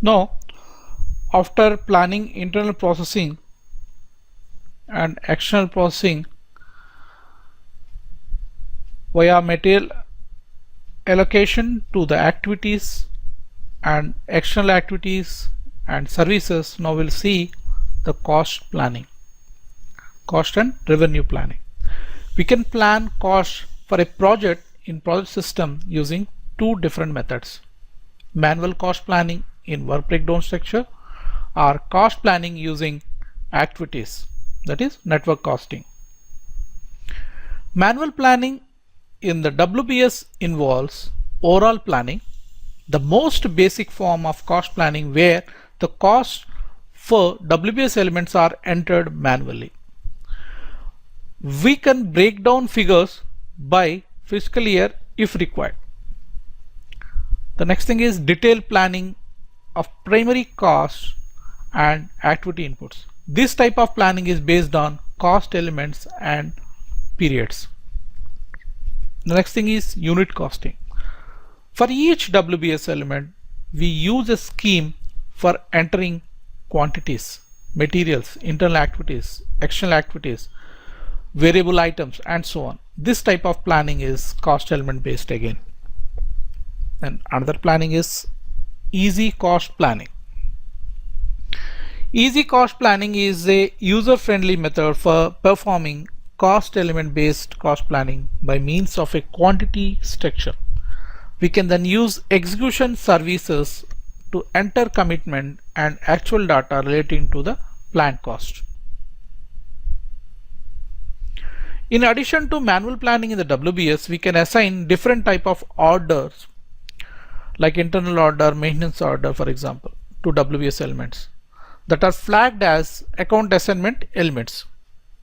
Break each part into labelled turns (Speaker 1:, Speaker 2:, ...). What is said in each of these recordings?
Speaker 1: Now, after planning internal processing and external processing via material allocation to the activities and external activities and services, now we'll see the cost planning, cost and revenue planning. We can plan cost for a project in project system using two different methods: manual cost planning in work breakdown structure or cost planning using activities, that is network costing. Manual planning in the WBS involves overall planning, the most basic form of cost planning where the costs for WBS elements are entered manually. We can break down figures by fiscal year if required. The next thing is detailed planning of primary costs and activity inputs. This type of planning is based on cost elements and periods. The next thing is unit costing. For each WBS element, we use a scheme for entering quantities, materials, internal activities, external activities, variable items, and so on. This type of planning is cost element based again. And another planning is easy cost planning. Easy cost planning is a user-friendly method for performing cost element based cost planning by means of a quantity structure. We can then use execution services to enter commitment and actual data relating to the planned cost. In addition to manual planning in the WBS, we can assign different type of orders like internal order, maintenance order, for example, to WBS elements that are flagged as account assignment elements.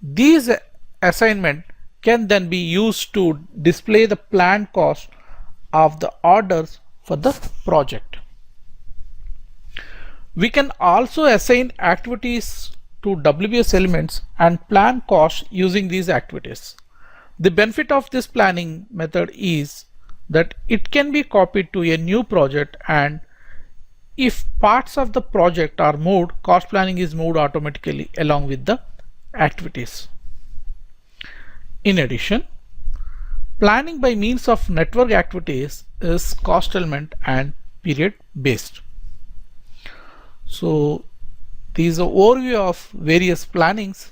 Speaker 1: These assignment can then be used to display the planned cost of the orders for the project. We can also assign activities to WBS elements and plan costs using these activities. The benefit of this planning method is that it can be copied to a new project, and if parts of the project are moved, cost planning is moved automatically along with the activities. In addition, planning by means of network activities is cost element and period based. So these are overview of various plannings: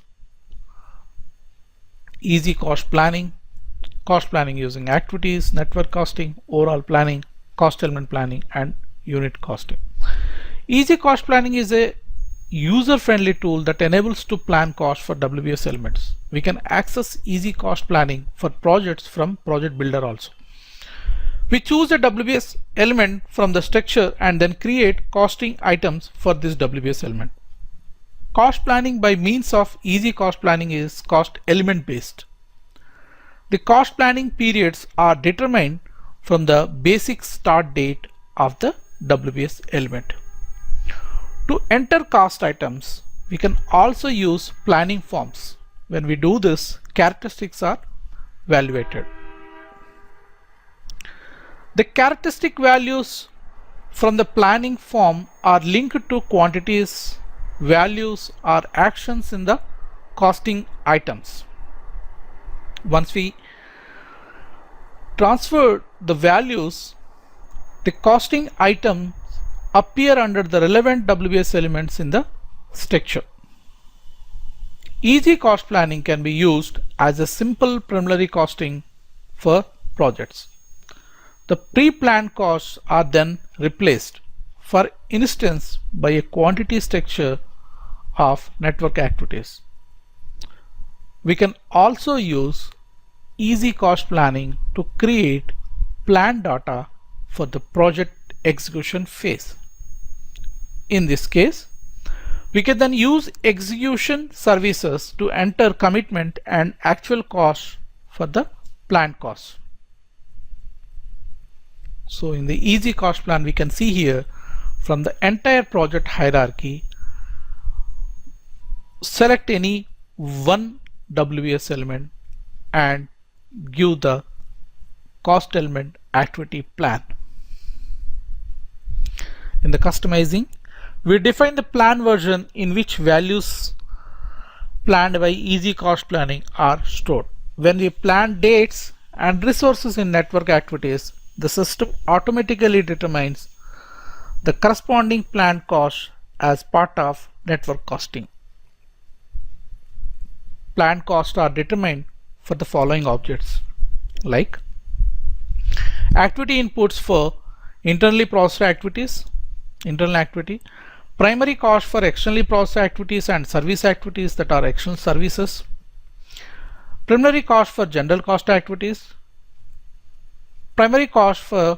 Speaker 1: easy cost planning using activities, network costing, overall planning, cost element planning, and unit costing. Easy cost planning is a user-friendly tool that enables to plan cost for WBS elements. We can access easy cost planning for projects from Project Builder also. We choose a WBS element from the structure and then create costing items for this WBS element. Cost planning by means of easy cost planning is cost element based. The cost planning periods are determined from the basic start date of the WBS element. To enter cost items, we can also use planning forms. When we do this, characteristics are evaluated. The characteristic values from the planning form are linked to quantities, values, or actions in the costing items. Once we transfer the values, the costing items appear under the relevant WBS elements in the structure. Easy cost planning can be used as a simple preliminary costing for projects. The pre-planned costs are then replaced, for instance, by a quantity structure of network activities. We can also use easy cost planning to create planned data for the project execution phase. In this case, we can then use execution services to enter commitment and actual cost for the planned costs. So in the easy cost plan, we can see here from the entire project hierarchy, select any one WBS element and give the cost element activity plan. In the customizing, we define the plan version in which values planned by easy cost planning are stored. When we plan dates and resources in network activities, the system automatically determines the corresponding planned cost as part of network costing. Planned costs are determined for the following objects, like activity inputs for internally processed activities, internal activity, primary cost for externally processed activities and service activities that are external services, preliminary cost for general cost activities, primary cost for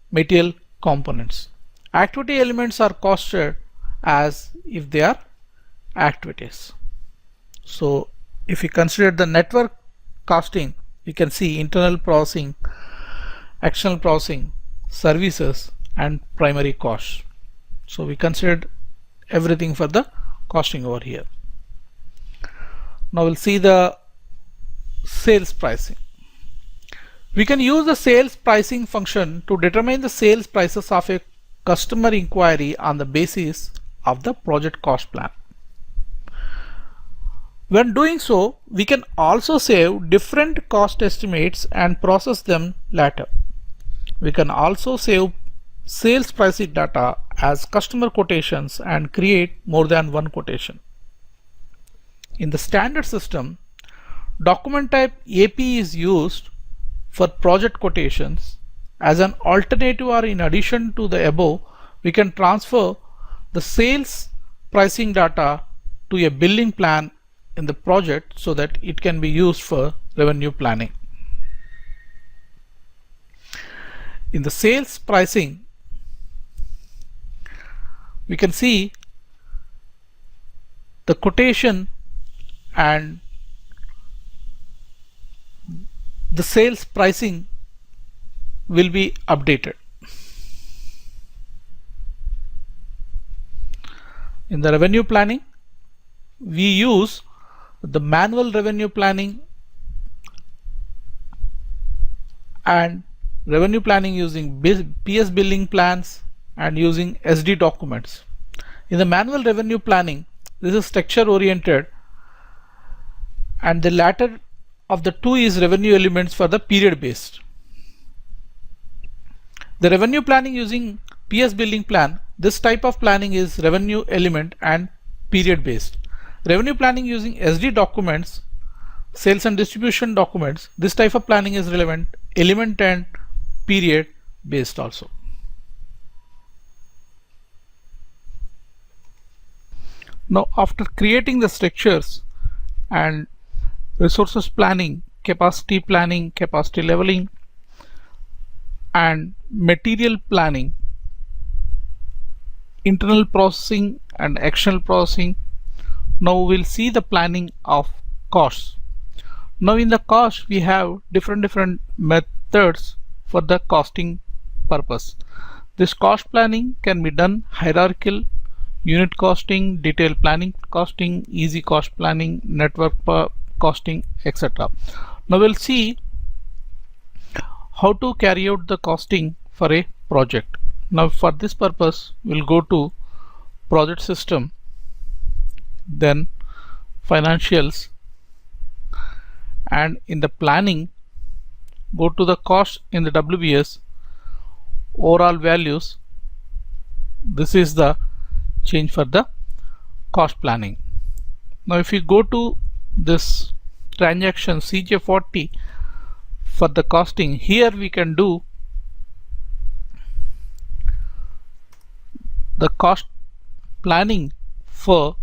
Speaker 1: material components. Activity elements are costed as if they are activities. So if we consider the network costing, you can see internal processing, external processing, services and primary costs. So we considered everything for the costing over here. Now we'll see the sales pricing. We can use the sales pricing function to determine the sales prices of a customer inquiry on the basis of the project cost plan. When doing so, we can also save different cost estimates and process them later. We can also save sales pricing data as customer quotations and create more than one quotation. In the standard system, document type AP is used for project quotations. As an alternative or in addition to the above, we can transfer the sales pricing data to a billing plan in the project so that it can be used for revenue planning. In the sales pricing, we can see the quotation and the sales pricing will be updated. In the revenue planning, we use the manual revenue planning and revenue planning using PS billing plans and using SD documents. In the manual revenue planning, this is structure oriented and the latter of the two is revenue elements for the period based. The revenue planning using PS billing plan, this type of planning is revenue element and period based. Revenue planning using SD documents, sales and distribution documents, this type of planning is relevant element and period based also. Now after creating the structures and resources planning, capacity leveling and material planning, internal processing and external processing, now we'll see the planning of costs. Now in the cost we have different methods for the costing purpose. This cost planning can be done hierarchical, unit costing, detailed planning costing, easy cost planning, network costing, etc. Now we'll see how to carry out the costing for a project. Now for this purpose we'll go to project system, then financials, and in the planning go to the cost in the WBS, overall values. This is the change for the cost planning. Now if you go to this transaction CJ40 for the costing, here we can do the cost planning for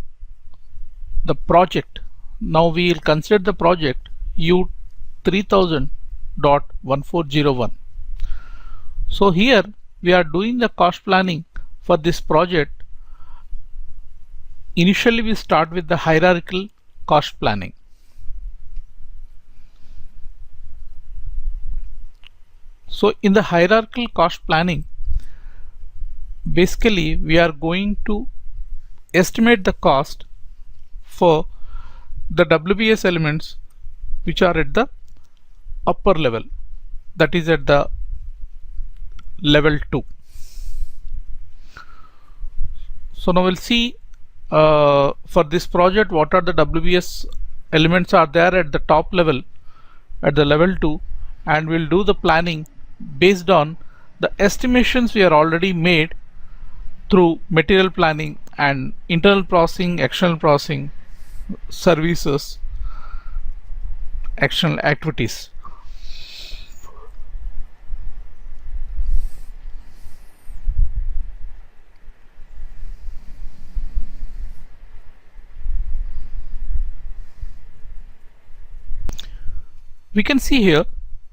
Speaker 1: the project. Now we will consider the project U3000.1401. So here we are doing the cost planning for this project. Initially we start with the hierarchical cost planning. So in the hierarchical cost planning, basically we are going to estimate the cost for the WBS elements which are at the upper level, that is at the level 2. So now we'll see for this project what are the WBS elements are there at the top level, at the level 2, and we'll do the planning based on the estimations we are already made through material planning and internal processing, external processing, services, external activities. We can see here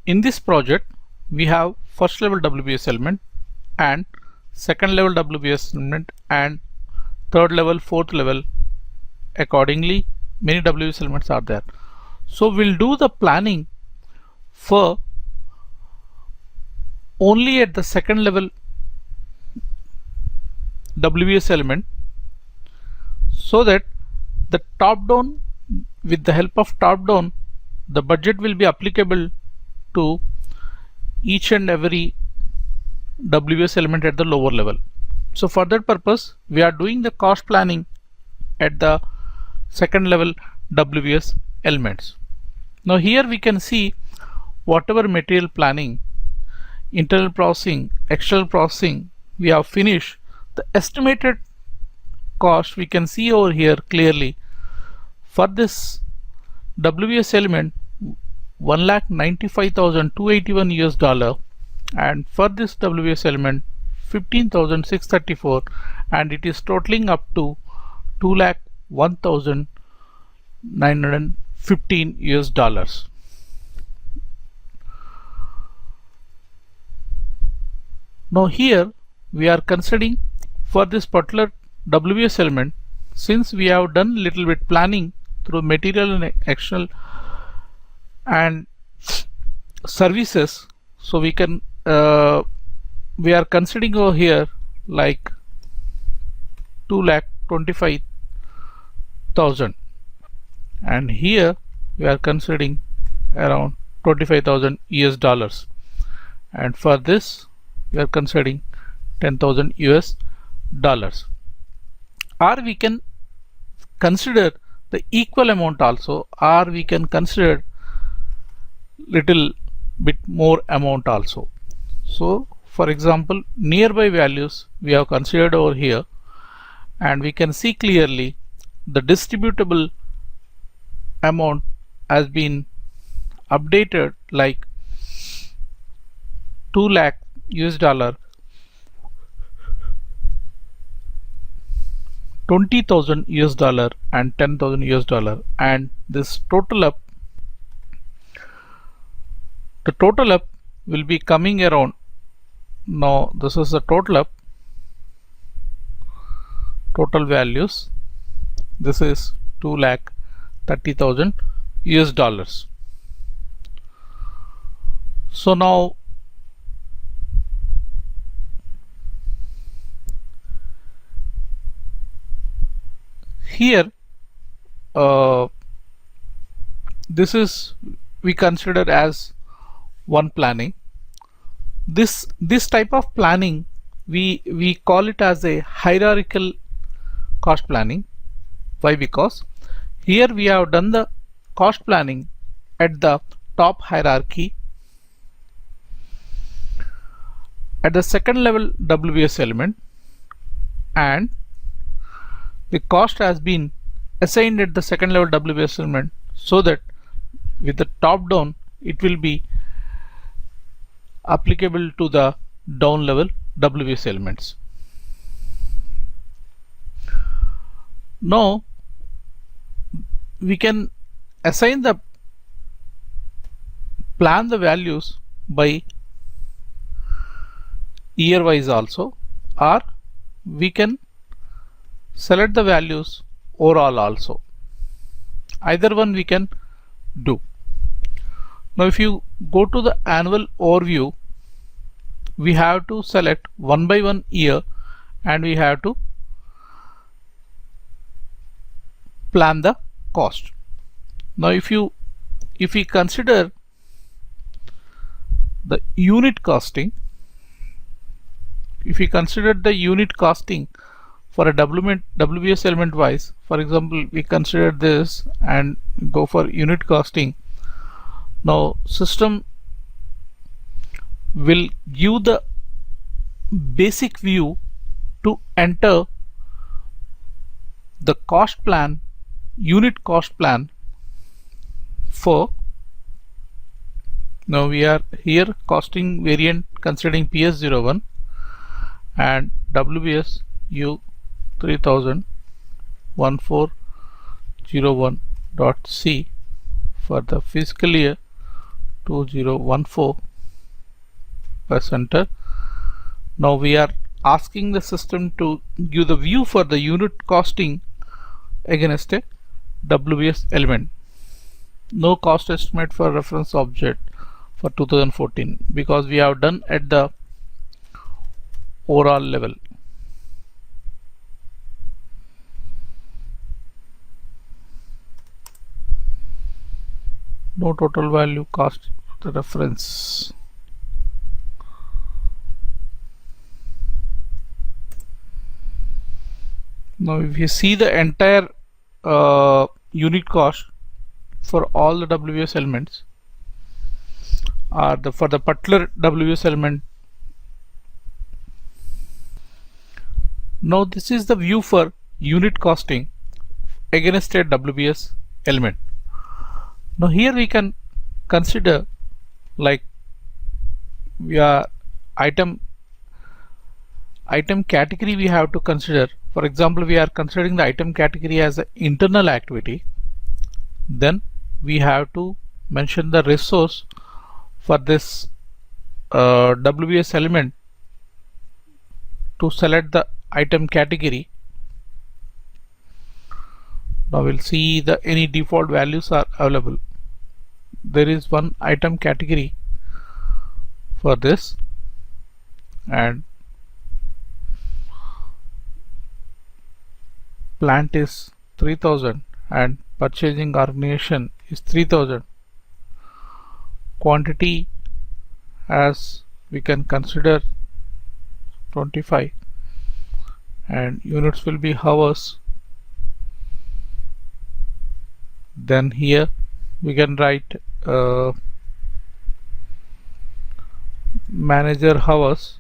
Speaker 1: in this project we have first level WBS element and second level WBS element and third level, fourth level. Accordingly, many WBS elements are there. So we'll do the planning for only at the second level WBS element, so that the top down, with the help of top down, the budget will be applicable to each and every WBS element at the lower level. So for that purpose we are doing the cost planning at the second level WBS elements. Now here we can see whatever material planning, internal processing, external processing we have finished. The estimated cost we can see over here clearly. For this WBS element, 1,95,281 US dollar, and for this WBS element 15,634, and it is totaling up to 2,01,915 US dollars. Now here we are considering for this particular WBS element, since we have done little bit planning through material and external and services, so we can we are considering over here like 2,25,000, and here we are considering around 25,000 US dollars, and for this we are considering 10,000 US dollars. Or we can consider the equal amount also, or we can consider little bit more amount also. So for example, nearby values we have considered over here, and we can see clearly the distributable amount has been updated like 2 lakh US dollar, 20,000 US dollar, and 10,000 US dollar, and this total up, the total up will be coming around. Now this is the total up, total values. This is 2,30,000 US dollars. So now here this is we consider as one planning. This type of planning we call it as a hierarchical cost planning. Why? Because here we have done the cost planning at the top hierarchy, at the second level WBS element, and the cost has been assigned at the second level WBS element, so that with the top down it will be applicable to the down level WBS elements. Now we can assign the plan the values by year wise also, or we can select the values overall also. Either one we can do. Now if you go to the annual overview, we have to select one by one year, and we have to plan the cost. Now if we consider the unit costing, if we consider the unit costing for a WBS element wise, for example, we consider this and go for unit costing. Now system will give the basic view to enter the cost plan, unit cost plan for, now we are here costing variant considering PS01 and WBS U3000 1401.C for the fiscal year 2014 press enter. Now we are asking the system to give the view for the unit costing against a WBS element. No cost estimate for reference object for 2014 because we have done at the overall level. No total value cost the reference. Now if you see the entire unit cost for all the WBS elements for the particular WBS element. Now this is the view for unit costing against a WBS element. Now here we can consider like we are item category we have to consider. For example, we are considering the item category as an internal activity. Then we have to mention the resource for this WBS element to select the item category. Now we'll see the any default values are available. There is one item category for this and plant is 3000 and purchasing organization is 3000. Quantity as we can consider 25 and units will be hours. Then here we can write manager hours.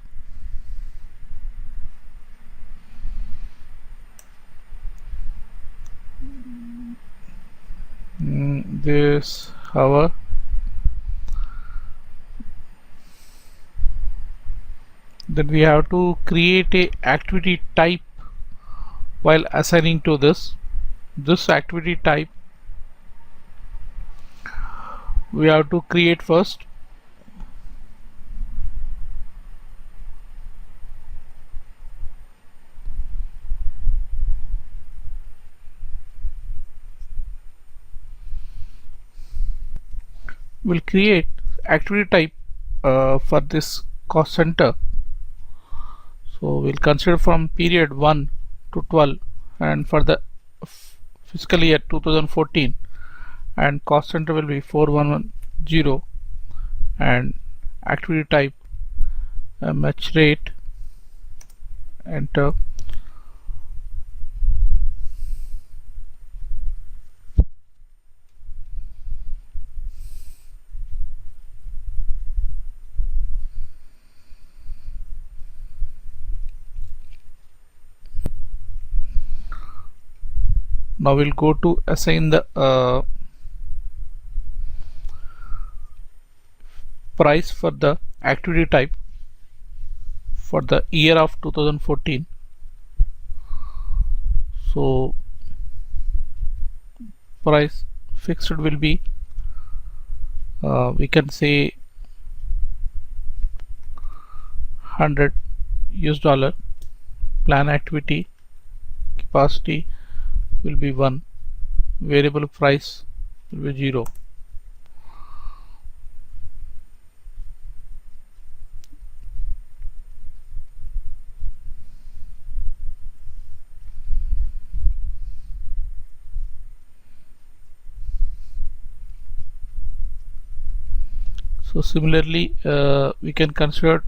Speaker 1: This hour then we have to create a activity type while assigning to this activity type we have to create first. We'll create activity type for this cost center. So we'll consider from period 1 to 12 and for the fiscal year 2014 and cost center will be 4110 and activity type match rate, enter. Now we'll go to assign the price for the activity type for the year of 2014. So price fixed will be we can say $100. Plan activity capacity will be 1, variable price will be 0. So similarly we can consider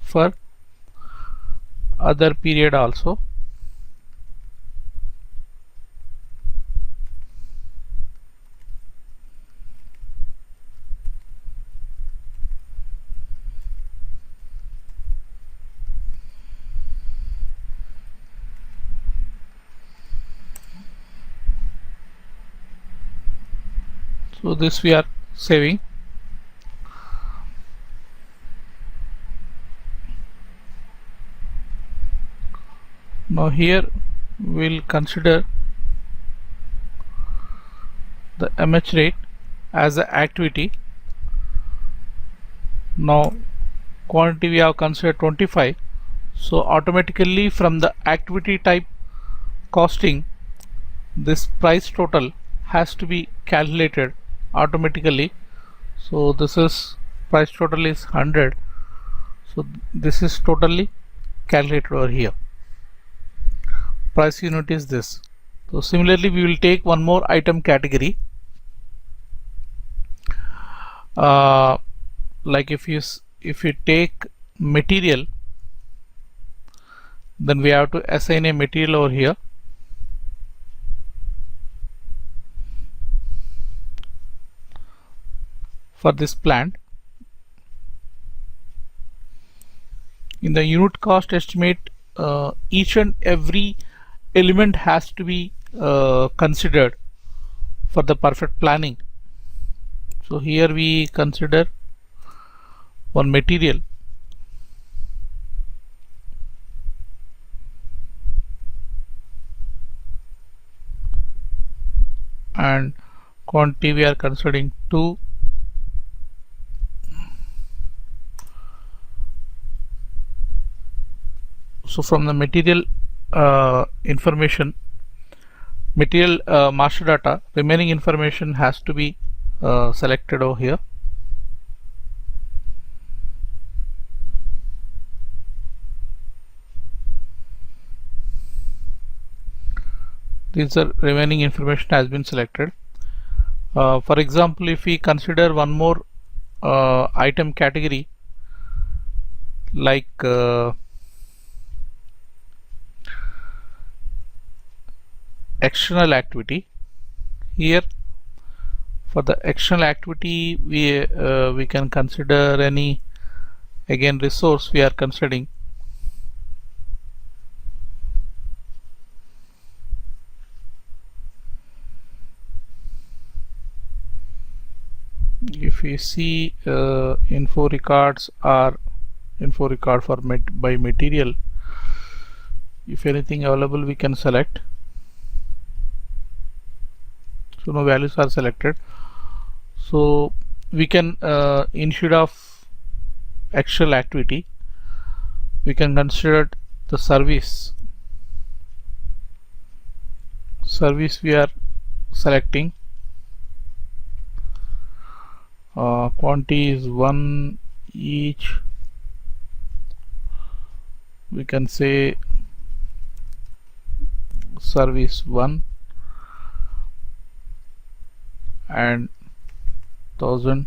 Speaker 1: for other period also. So this we are saving. Now here we'll consider the MH rate as an activity. Now quantity we have considered 25, so automatically from the activity type costing, this price total has to be calculated automatically. So this is price total is 100, so this is totally calculated over here. Price unit is this. So similarly we will take one more item category, like if you take material, then we have to assign a material over here. For this plant, in the unit cost estimate, each and every element has to be considered for the perfect planning. So here we consider one material, and quantity we are considering 2. So from the material information, material master data, remaining information has to be selected over here. These are remaining information has been selected. For example, if we consider one more item category, like external activity, here for the external activity we can consider any, again, resource we are considering. If we see info records or info record for by material, if anything available we can select. So no values are selected. So we can instead of actual activity, we can consider the service. Service we are selecting. Quantity is 1 each. We can say service 1 and 1000.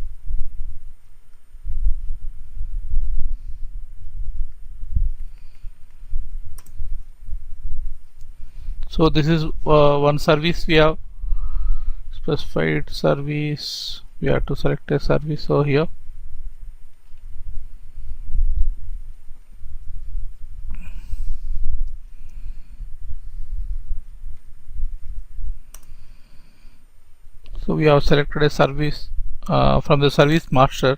Speaker 1: So this is one service we have specified. Service, we have to select a service over here. So we have selected a service from the service master.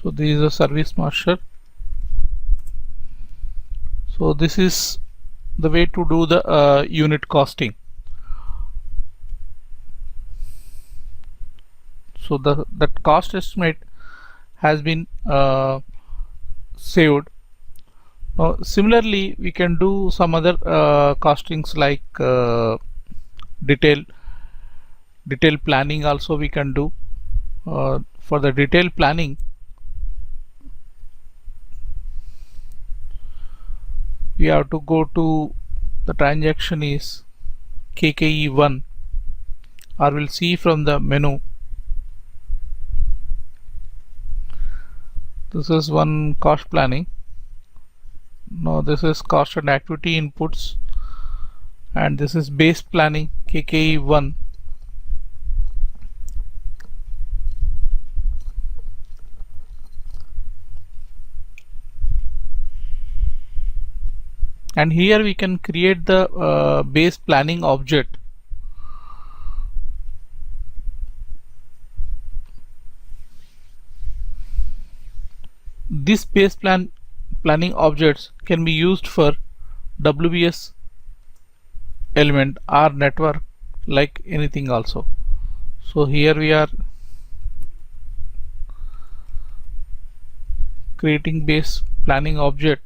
Speaker 1: So this is a service master. So this is the way to do the unit costing. So that cost estimate has been saved. Now similarly we can do some other costings like detail planning also we can do. For the detail planning, we have to go to the transaction is KKE1, or we'll see from the menu. This is one cost planning. Now this is cost and activity inputs, and this is base planning KKE1. and here we can create the base planning object. This base planning objects can be used for WBS element or network, like anything also. So here we are creating base planning object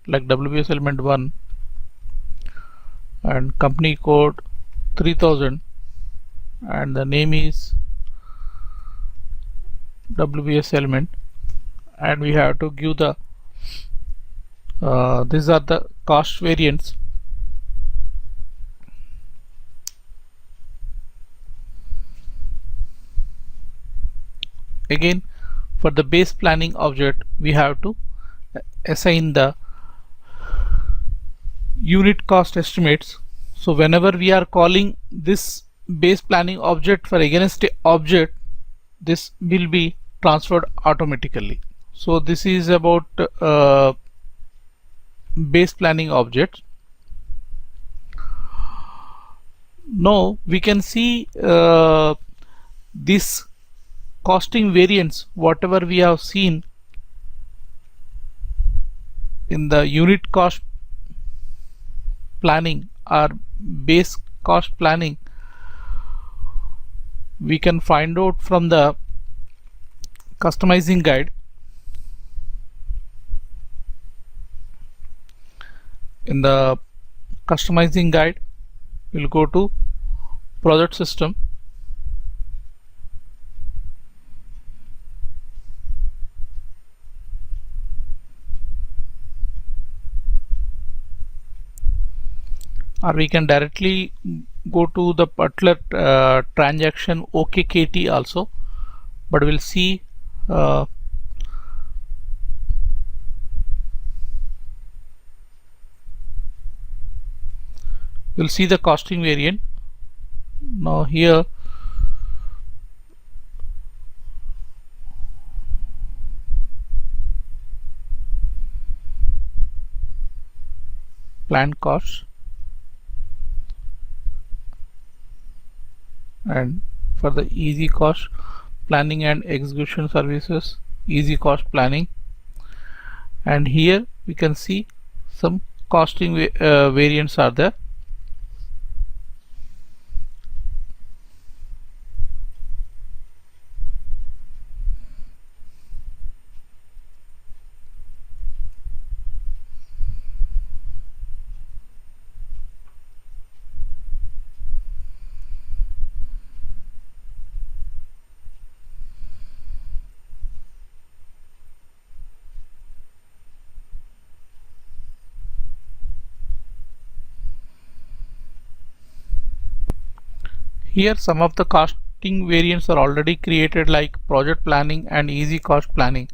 Speaker 1: like WBS element 1 and company code 3000, and the name is WBS element, and we have to give the these are the cost variants. Again, for the base planning object we have to assign the unit cost estimates. So whenever we are calling this base planning object for against a object, this will be transferred automatically. So this is about base planning object. Now we can see this costing variance, whatever we have seen in the unit cost planning or base cost planning, we can find out from the customizing guide. In the customizing guide, we'll go to project system, or we can directly go to the particular transaction OKKT also, but we'll see we'll see the costing variant. Now here planned costs, and for the easy cost planning and execution services, easy cost planning, and here we can see some costing variants are there. Here some of the costing variants are already created, like project planning and easy cost planning.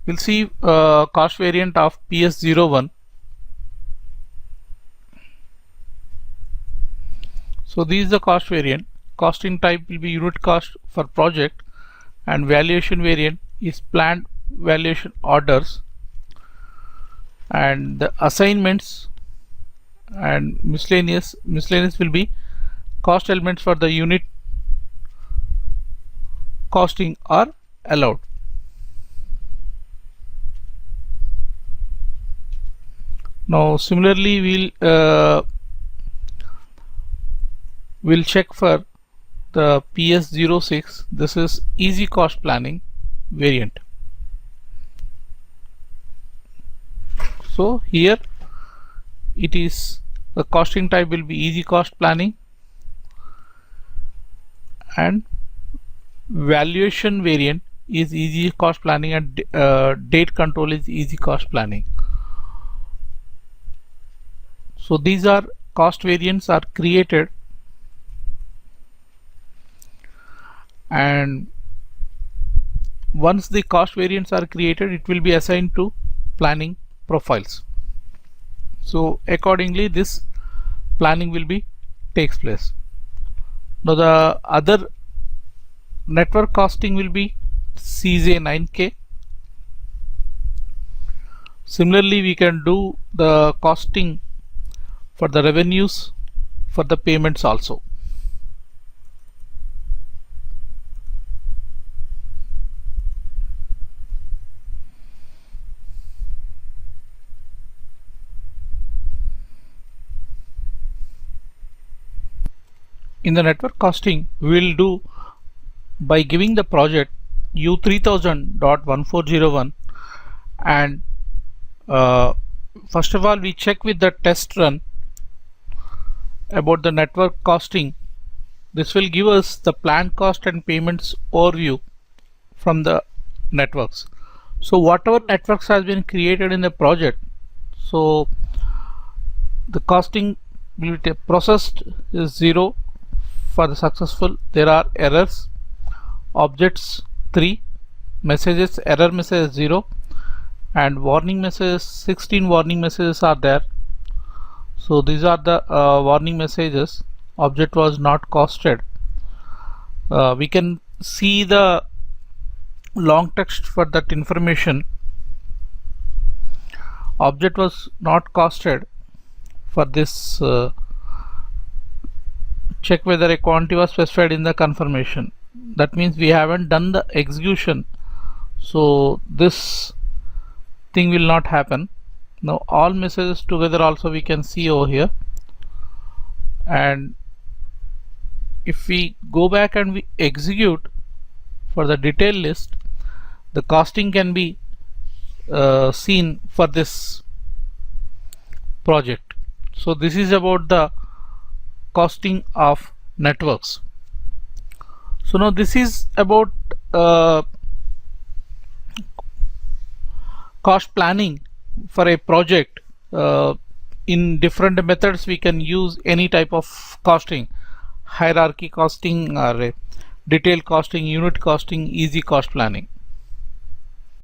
Speaker 1: We'll see cost variant of PS01. So this is the cost variant. Costing type will be unit cost for project, and valuation variant is planned valuation orders, and the assignments and miscellaneous will be cost elements for the unit costing are allowed. Now similarly we'll check for the PS06. This is easy cost planning variant. So here it is, the costing type will be easy cost planning, and valuation variant is easy cost planning, and date control is easy cost planning. So these are cost variants are created, and once the cost variants are created, it will be assigned to planning profiles. So accordingly this planning will be takes place. Now the other network costing will be CJ9K. Similarly, we can do the costing for the revenues, for the payments also. In the network costing, we will do by giving the project U3000.1401, and first of all we check with the test run about the network costing. This will give us the planned cost and payments overview from the networks. So whatever networks has been created in the project, so the costing will be processed is 0 for the successful. There are errors, objects 3, messages, error message 0, and warning messages, 16 warning messages are there. So these are the warning messages. Object was not costed. We can see the long text for that information. Object was not costed. For this, check whether a quantity was specified in the confirmation. That means we haven't done the execution, so this thing will not happen. Now all messages together also we can see over here, and if we go back and we execute for the detail list, the costing can be seen for this project. So this is about the costing of networks. So now this is about cost planning for a project. In different methods we can use any type of costing: hierarchy costing, or detail costing, unit costing, easy cost planning.